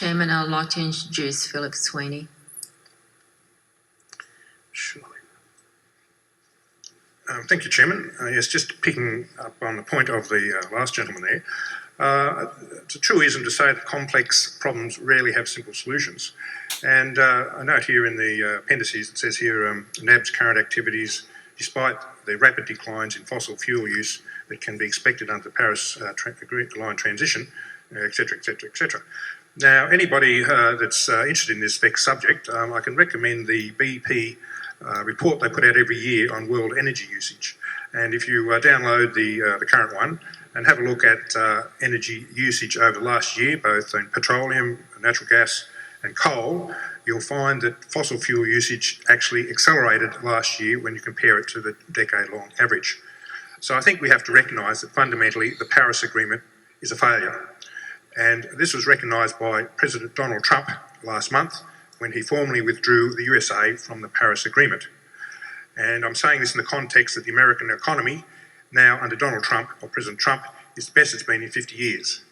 Chairman, I'd like to introduce Phillip Sweeney. Sure. Thank you, Chairman. Yes, just picking up on the point of the last gentleman there, it's a truism to say that complex problems rarely have simple solutions. And I note here in the appendices, it says here, NAB's current activities, despite the rapid declines in fossil fuel use that can be expected under the Paris line transition, etc., etc., etc. Now, anybody that's interested in this vexed subject, I can recommend the BP report they put out every year on world energy usage. And if you download the current one and have a look at energy usage over the last year, both in petroleum, natural gas and coal, you'll find that fossil fuel usage actually accelerated last year when you compare it to the decade-long average. So I think we have to recognise that fundamentally the Paris Agreement is a failure. And this was recognised by President Donald Trump last month when he formally withdrew the USA from the Paris Agreement. And I'm saying this in the context that the American economy, now under Donald Trump, or President Trump, is the best it's been in 50 years.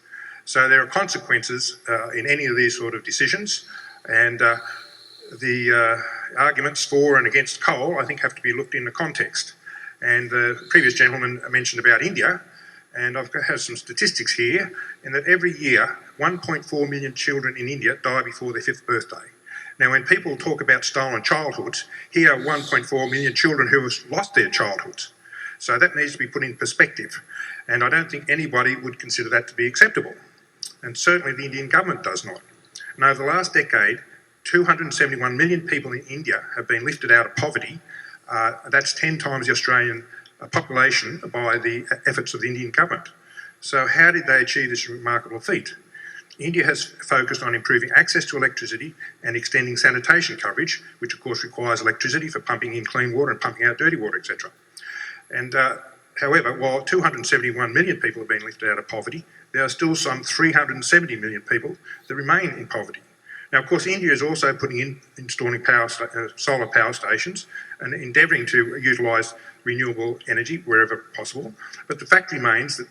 So there are consequences in any of these sort of decisions, and the arguments for and against coal, I think, have to be looked in the context. And the previous gentleman mentioned about India, and I've got some statistics here, in that every year 1.4 million children in India die before their 5th birthday. Now, when people talk about stolen childhoods, here are 1.4 million children who have lost their childhoods. So that needs to be put in perspective. And I don't think anybody would consider that to be acceptable. And certainly the Indian government does not. And over the last decade, 271 million people in India have been lifted out of poverty. That's 10 times the Australian population by the efforts of the Indian government. So how did they achieve this remarkable feat? India has focused on improving access to electricity and extending sanitation coverage, which of course requires electricity for pumping in clean water and pumping out dirty water, etc. And however, while 271 million people have been lifted out of poverty, there are still some 370 million people that remain in poverty. Now, of course, India is also installing solar power stations and endeavouring to utilise renewable energy wherever possible. But the fact remains that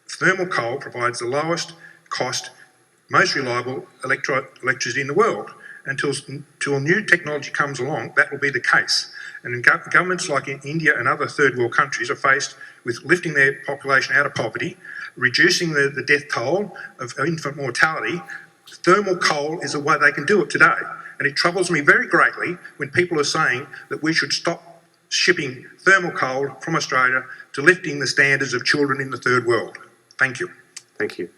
thermal coal provides the lowest cost, most reliable electricity in the world. Until new technology comes along, that will be the case. And governments like in India and other third world countries are faced with lifting their population out of poverty, reducing the death toll of infant mortality. Thermal coal is the way they can do it today. And it troubles me very greatly when people are saying that we should stop shipping thermal coal from Australia to lifting the standards of children in the third world. Thank you. Thank you.